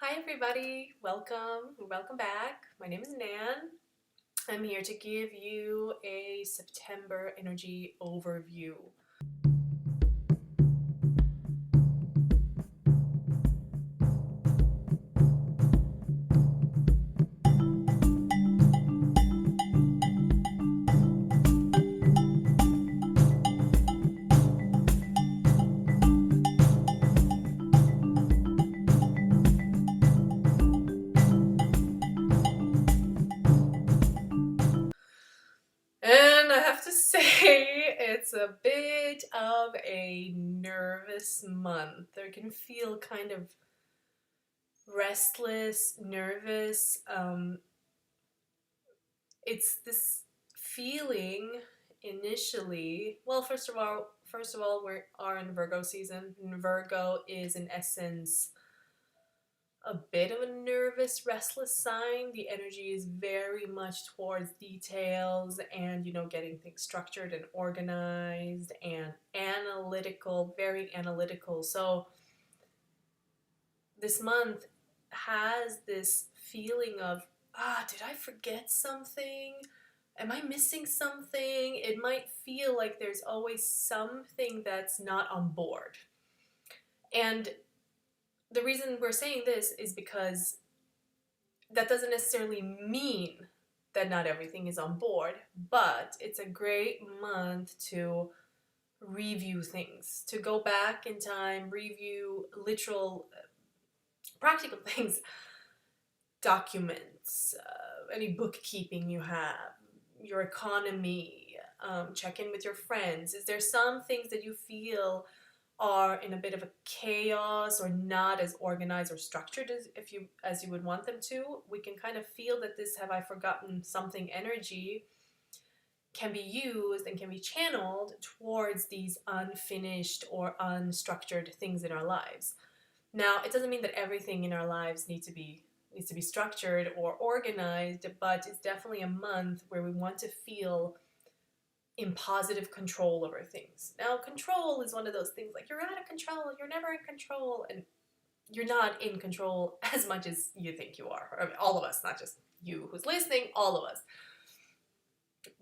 Hi everybody, welcome back. My name is Nan. I'm here to give you a September energy overview. And I have to say, it's a bit of a nervous month. I can feel kind of restless, nervous. It's this feeling initially. Well, first of all, we are in Virgo season. And Virgo is in essence a bit of a nervous, restless sign. The energy is very much towards details and, getting things structured and organized and analytical, very analytical. So this month has this feeling of, did I forget something? Am I missing something? It might feel like there's always something that's not on board. And the reason we're saying this is because that doesn't necessarily mean that not everything is on board, but it's a great month to review things, to go back in time, review literal, practical things, documents, any bookkeeping you have, your economy, check in with your friends. Is there some things that you feel are in a bit of a chaos or not as organized or structured as you would want them to? We can kind of feel that this have I forgotten something energy can be used and can be channeled towards these unfinished or unstructured things in our lives. Now, it doesn't mean that everything in our lives needs to be structured or organized, but it's definitely a month where we want to feel in positive control over things. Now, control is one of those things like you're out of control, you're never in control, and you're not in control as much as you think you are. I mean, all of us, not just you who's listening, all of us.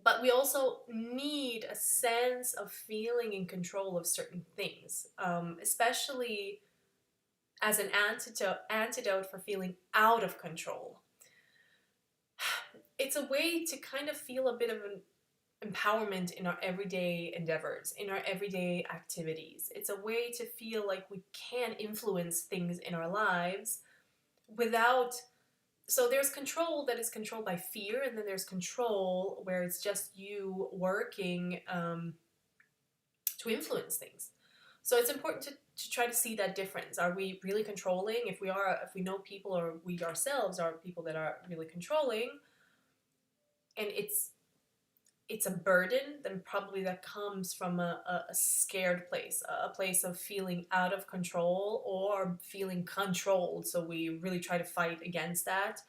But we also need a sense of feeling in control of certain things, especially as an antidote for feeling out of control. It's a way to kind of feel a bit of an empowerment in our everyday endeavors, in our everyday activities. It's a way to feel like we can influence things in our lives without. So there's control that is controlled by fear, and then there's control where it's just you working to influence things. So it's important to try to see that difference. Are we really controlling? If we know people or we ourselves are people that are really controlling, and it's a burden, then probably that comes from a scared place, a place of feeling out of control or feeling controlled. So we really try to fight against that,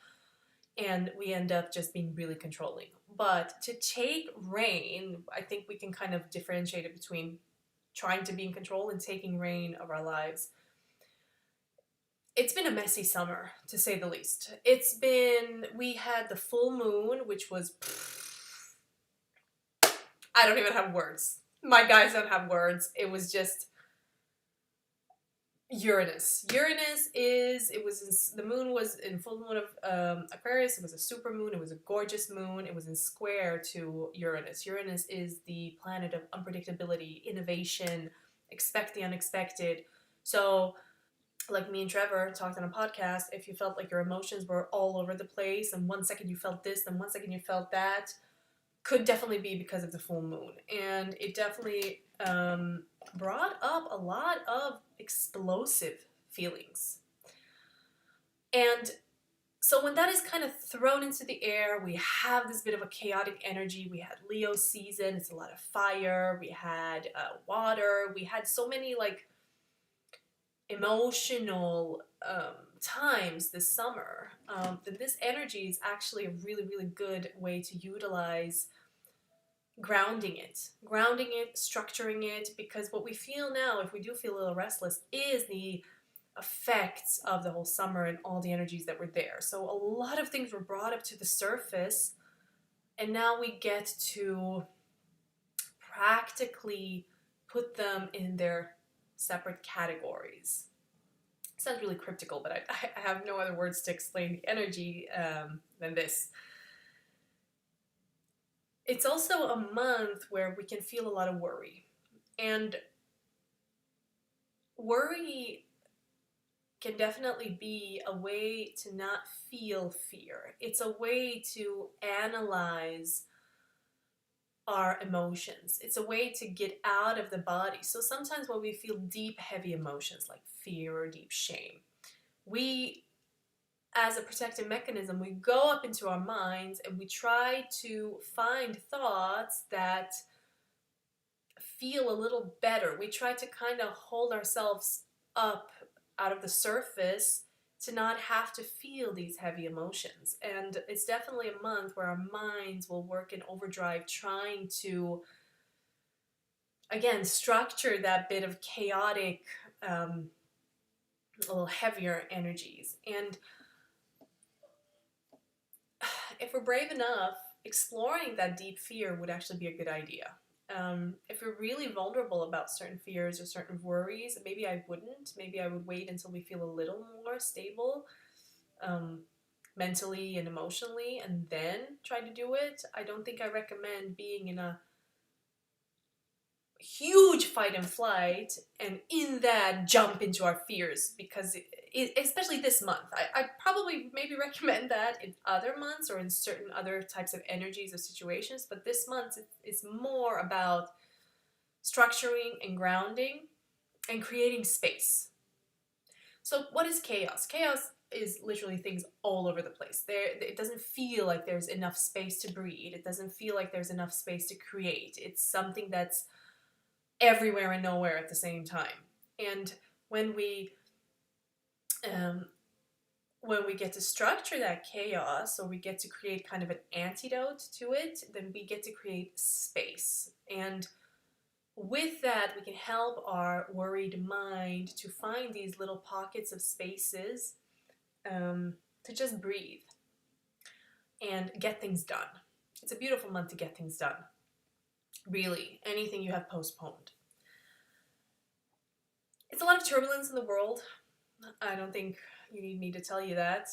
and we end up just being really controlling. But to take reign, I think we can kind of differentiate it between trying to be in control and taking reign of our lives. It's been a messy summer, to say the least. We had the full moon, which was, I don't even have words. My guys don't have words. It was just Uranus. The moon was in full moon of Aquarius. It was a super moon. It was a gorgeous moon. It was in square to Uranus. Uranus is the planet of unpredictability, innovation, expect the unexpected. So, like me and Trevor talked on a podcast, if you felt like your emotions were all over the place and 1 second you felt this, then 1 second you felt that, could definitely be because of the full moon. And it definitely brought up a lot of explosive feelings. And so when that is kind of thrown into the air, we have this bit of a chaotic energy. We had Leo season, it's a lot of fire. We had water. We had so many like emotional times this summer, that this energy is actually a really, really good way to utilize grounding it, structuring it, because what we feel now, if we do feel a little restless, is the effects of the whole summer and all the energies that were there. So a lot of things were brought up to the surface, and now we get to practically put them in their separate categories. It sounds really cryptical, but I have no other words to explain the energy than this. It's also a month where we can feel a lot of worry. And worry can definitely be a way to not feel fear. It's a way to analyze our emotions. It's a way to get out of the body. So sometimes when we feel deep, heavy emotions like fear or deep shame, we, as a protective mechanism, we go up into our minds and we try to find thoughts that feel a little better. We try to kind of hold ourselves up out of the surface to not have to feel these heavy emotions. And it's definitely a month where our minds will work in overdrive trying to, again, structure that bit of chaotic, a little heavier energies. And if we're brave enough, exploring that deep fear would actually be a good idea. If you're really vulnerable about certain fears or certain worries, maybe I wouldn't. Maybe I would wait until we feel a little more stable, mentally and emotionally, and then try to do it. I don't think I recommend being in a huge fight and flight and in that jump into our fears, because especially this month, I probably maybe recommend that in other months or in certain other types of energies or situations, but this month it's more about structuring and grounding and creating space. So what is chaos? Chaos is literally things all over the place. It doesn't feel like there's enough space to breathe. It doesn't feel like there's enough space to create. It's something that's everywhere and nowhere at the same time. And when we get to structure that chaos, or we get to create kind of an antidote to it, then we get to create space. And with that, we can help our worried mind to find these little pockets of spaces to just breathe and get things done. It's a beautiful month to get things done. Really, anything you have postponed. It's a lot of turbulence in the world. I don't think you need me to tell you that.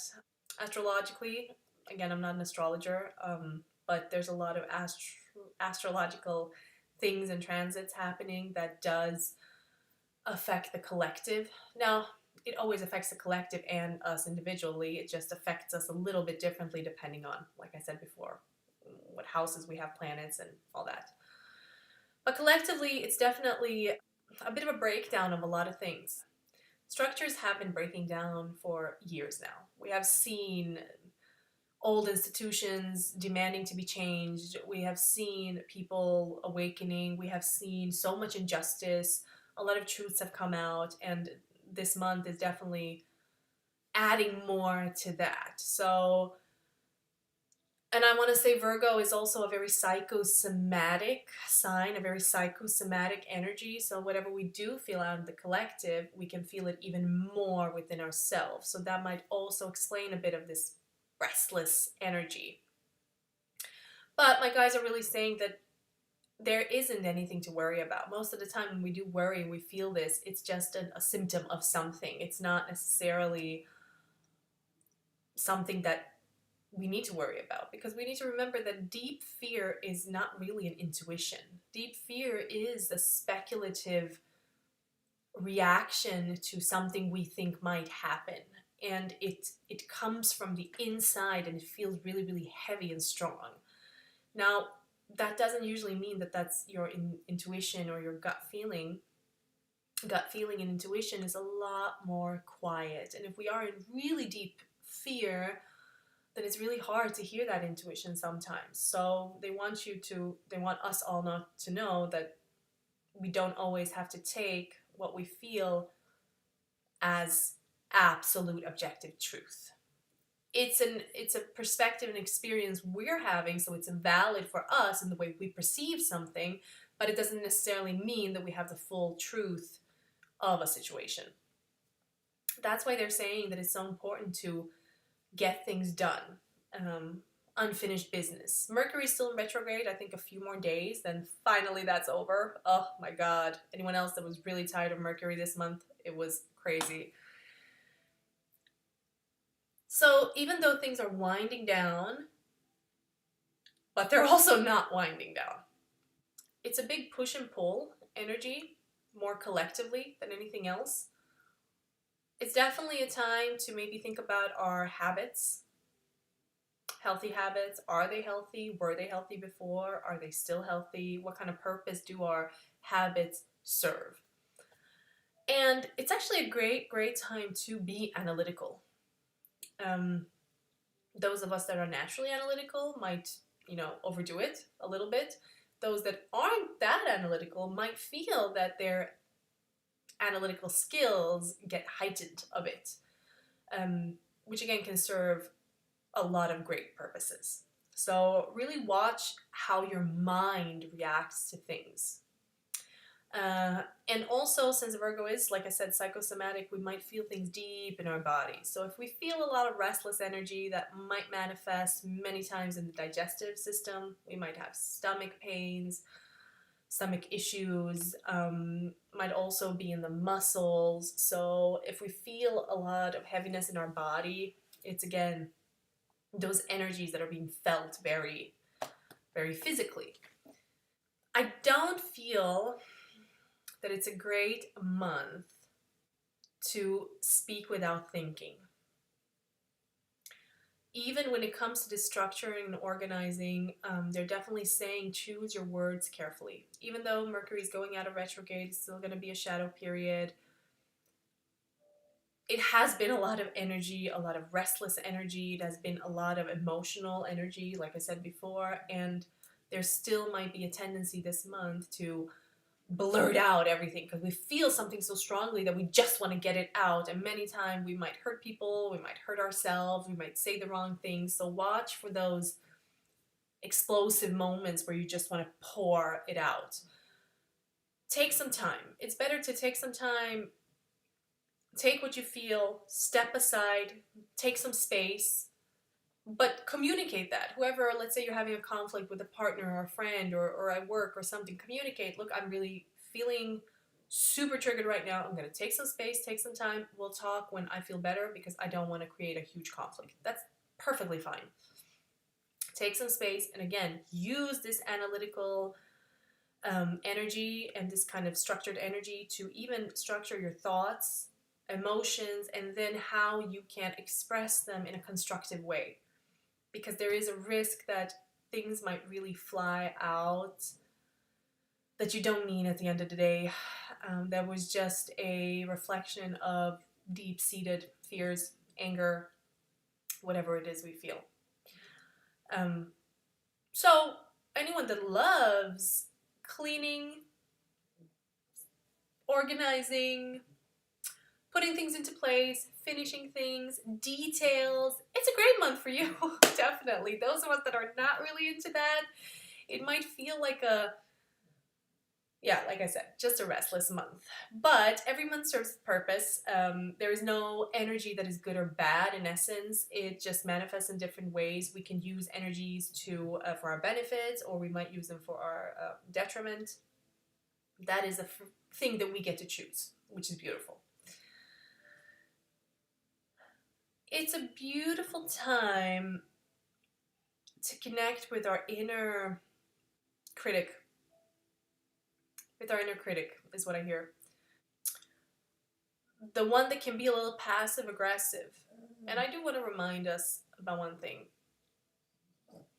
Astrologically, again, I'm not an astrologer, but there's a lot of astrological things and transits happening that does affect the collective. Now, it always affects the collective and us individually. It just affects us a little bit differently depending on, like I said before, what houses we have planets and all that. But collectively, it's definitely a bit of a breakdown of a lot of things. Structures have been breaking down for years now. We have seen old institutions demanding to be changed. We have seen people awakening. We have seen so much injustice. A lot of truths have come out, and this month is definitely adding more to that. So, and I want to say Virgo is also a very psychosomatic sign, a very psychosomatic energy. So whatever we do feel out in the collective, we can feel it even more within ourselves. So that might also explain a bit of this restless energy. But my guys are really saying that there isn't anything to worry about. Most of the time when we do worry and we feel this, it's just a symptom of something. It's not necessarily something that we need to worry about, because we need to remember that deep fear is not really an intuition. Deep fear is a speculative reaction to something we think might happen, and it comes from the inside and it feels really, really heavy and strong. Now, that doesn't usually mean that that's your intuition or your gut feeling. Gut feeling and intuition is a lot more quiet, and if we are in really deep fear, then it's really hard to hear that intuition sometimes. So they want us all not to know that we don't always have to take what we feel as absolute objective truth. It's a perspective and experience we're having, so it's valid for us in the way we perceive something, but it doesn't necessarily mean that we have the full truth of a situation. That's why they're saying that it's so important to get things done. Unfinished business. Mercury's still in retrograde, I think a few more days, then finally that's over. Oh my god. Anyone else that was really tired of Mercury this month? It was crazy. So even though things are winding down, but they're also not winding down. It's a big push and pull energy, more collectively than anything else. It's definitely a time to maybe think about our habits. Healthy habits. Are they healthy? Were they healthy before? Are they still healthy? What kind of purpose do our habits serve? And it's actually a great time to be analytical. Um, those of us that are naturally analytical might, overdo it a little bit. Those that aren't that analytical might feel that their analytical skills get heightened a bit, which again can serve a lot of great purposes. So really watch how your mind reacts to things. And also, since Virgo is, like I said, psychosomatic, we might feel things deep in our body. So if we feel a lot of restless energy, that might manifest many times in the digestive system. We might have stomach pains, stomach issues, might also be in the muscles. So if we feel a lot of heaviness in our body, it's again those energies that are being felt very, very physically. I don't feel that it's a great month to speak without thinking. Even when it comes to this structuring and organizing, they're definitely saying choose your words carefully. Even though Mercury is going out of retrograde, it's still going to be a shadow period. It has been a lot of energy, a lot of restless energy. It has been a lot of emotional energy, like I said before, and there still might be a tendency this month to blurt out everything because we feel something so strongly that we just want to get it out, and many times we might hurt people, we might hurt ourselves, we might say the wrong things. So watch for those explosive moments where you just want to pour it out. Take some time. It's better to take some time, take what you feel, step aside, take some space, but communicate that. Whoever, let's say you're having a conflict with a partner or a friend or at work or something, communicate, look, I'm really feeling super triggered right now. I'm going to take some space, take some time. We'll talk when I feel better because I don't want to create a huge conflict. That's perfectly fine. Take some space, and again, use this analytical energy and this kind of structured energy to even structure your thoughts, emotions, and then how you can express them in a constructive way. Because there is a risk that things might really fly out that you don't mean at the end of the day. That was just a reflection of deep-seated fears, anger, whatever it is we feel. So anyone that loves cleaning, organizing, putting things into place, finishing things, details, it's a great month for you. Definitely. Those of us that are not really into that, it might feel like like I said, just a restless month. But every month serves a purpose. There is no energy that is good or bad in essence. It just manifests in different ways. We can use energies for our benefits, or we might use them for our detriment. That is a thing that we get to choose, which is beautiful. It's a beautiful time to connect with our inner critic. With our inner critic is what I hear. The one that can be a little passive aggressive. And I do want to remind us about one thing.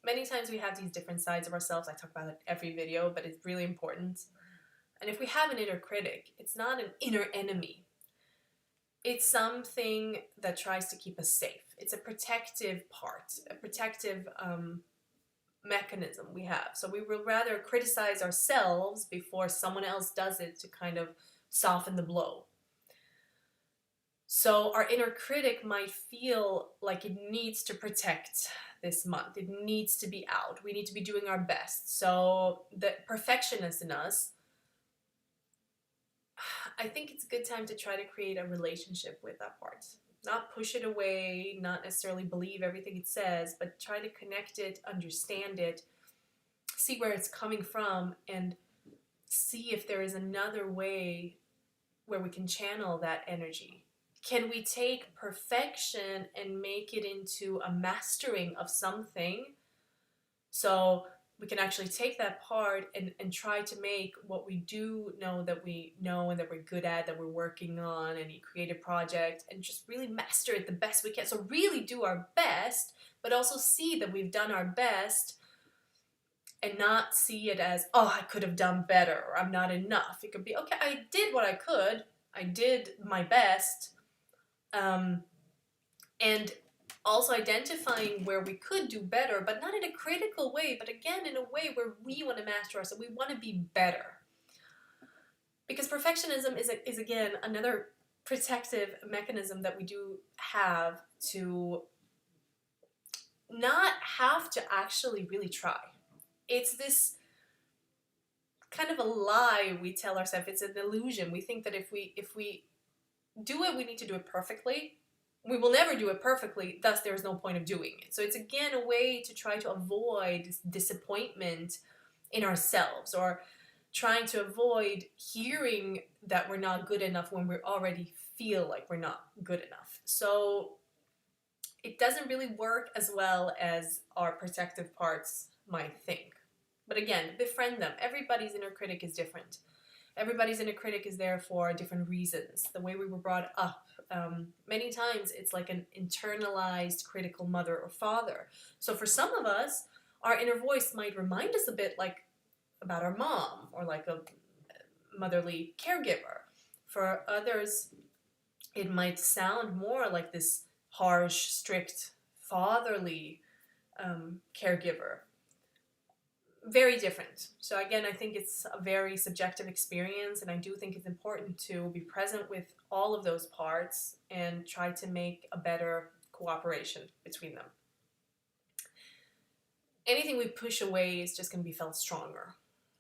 Many times we have these different sides of ourselves. I talk about it every video, but it's really important. And if we have an inner critic, it's not an inner enemy. It's something that tries to keep us safe. It's a protective part, a protective mechanism we have. So we will rather criticize ourselves before someone else does it to kind of soften the blow. So our inner critic might feel like it needs to protect this month. It needs to be out. We need to be doing our best. So the perfectionist in us I think it's a good time to try to create a relationship with that part. Not push it away, not necessarily believe everything it says, but try to connect it, understand it, see where it's coming from, and see if there is another way where we can channel that energy. Can we take perfection and make it into a mastering of something? So we can actually take that part and try to make what we do know that we know and that we're good at, that we're working on any creative project, and just really master it the best we can. So really do our best, but also see that we've done our best and not see it as, oh, I could have done better, or I'm not enough. It could be, okay, I did what I could, I did my best, and also identifying where we could do better, but not in a critical way, but again, in a way where we want to master ourselves, we want to be better. Because perfectionism is again, another protective mechanism that we do have to not have to actually really try. It's this kind of a lie we tell ourselves. It's an illusion. We think that if we do it, we need to do it perfectly. We will never do it perfectly, thus there's no point of doing it. So it's again a way to try to avoid disappointment in ourselves, or trying to avoid hearing that we're not good enough when we already feel like we're not good enough. So it doesn't really work as well as our protective parts might think. But again, befriend them. Everybody's inner critic is different. Everybody's inner critic is there for different reasons. The way we were brought up, many times it's like an internalized critical mother or father. So for some of us, our inner voice might remind us a bit like about our mom, or like a motherly caregiver. For others, it might sound more like this harsh, strict, fatherly caregiver. Very different. So again, I think it's a very subjective experience, and I do think it's important to be present with all of those parts and try to make a better cooperation between them. Anything we push away is just going to be felt stronger.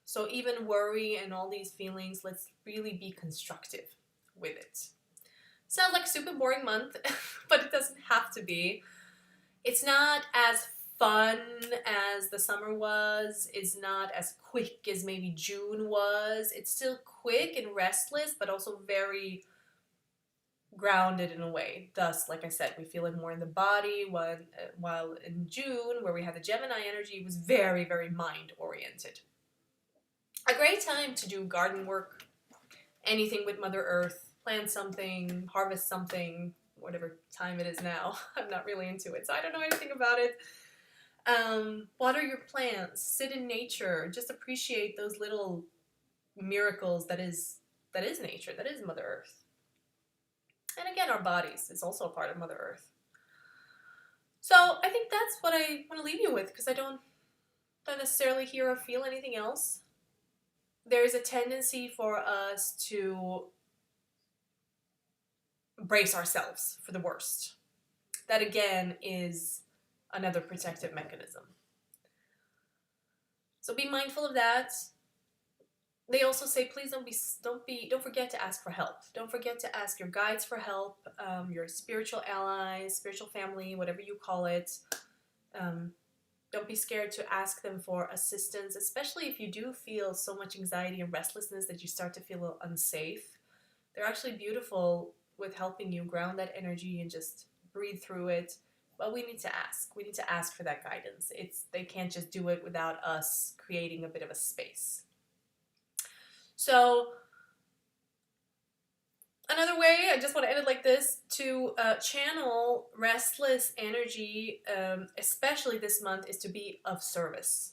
So even worry and all these feelings, let's really be constructive with it. Sounds like a super boring month, but it doesn't have to be. It's not as fun as the summer was. It's not as quick as maybe June was. It's still quick and restless, but also very grounded in a way. Thus, like I said, we feel it more in the body, while in June, where we had the Gemini energy, it was very, very mind-oriented. A great time to do garden work, anything with Mother Earth, plant something, harvest something, whatever time it is now. I'm not really into it, so I don't know anything about it. Water your plants, sit in nature, just appreciate those little miracles that is nature, that is Mother Earth. And again, our bodies is also a part of Mother Earth. So I think that's what I want to leave you with, because I don't necessarily hear or feel anything else. There's a tendency for us to brace ourselves for the worst. That again is another protective mechanism. So be mindful of that. They also say, please don't forget to ask for help. Don't forget to ask your guides for help, your spiritual allies, spiritual family, whatever you call it. Don't be scared to ask them for assistance, especially if you do feel so much anxiety and restlessness that you start to feel a little unsafe. They're actually beautiful with helping you ground that energy and just breathe through it. But we need to ask. We need to ask for that guidance. They can't just do it without us creating a bit of a space. So another way, I just want to end it like this, to channel restless energy, especially this month, is to be of service.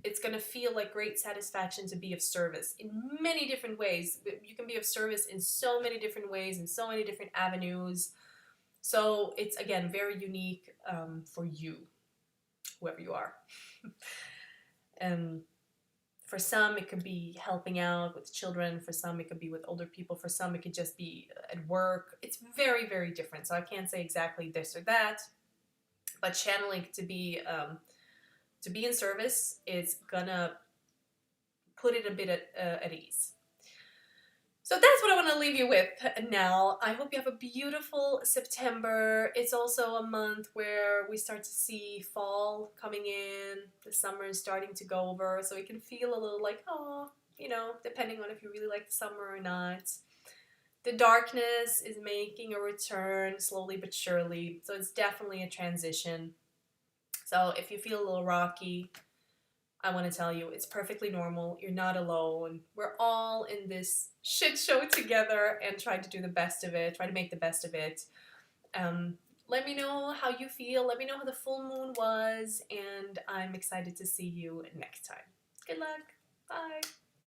It's going to feel like great satisfaction to be of service in many different ways. You can be of service in so many different ways, in so many different avenues. So it's, again, very unique for you, whoever you are. For some, it could be helping out with children. For some, it could be with older people. For some, it could just be at work. It's very, very different. So I can't say exactly this or that. But channeling to be in service is gonna put it a bit at ease. So that's what I want to leave you with now. I hope you have a beautiful September. It's also a month where we start to see fall coming in. The summer is starting to go over, so it can feel a little like, oh, depending on if you really like the summer or not. The darkness is making a return slowly but surely, so it's definitely a transition. So if you feel a little rocky, I want to tell you, it's perfectly normal. You're not alone. We're all in this shit show together and trying to do the best of it, try to make the best of it. Um, Let me know how you feel. Let me know how the full moon was, and I'm excited to see you next time. Good luck. Bye.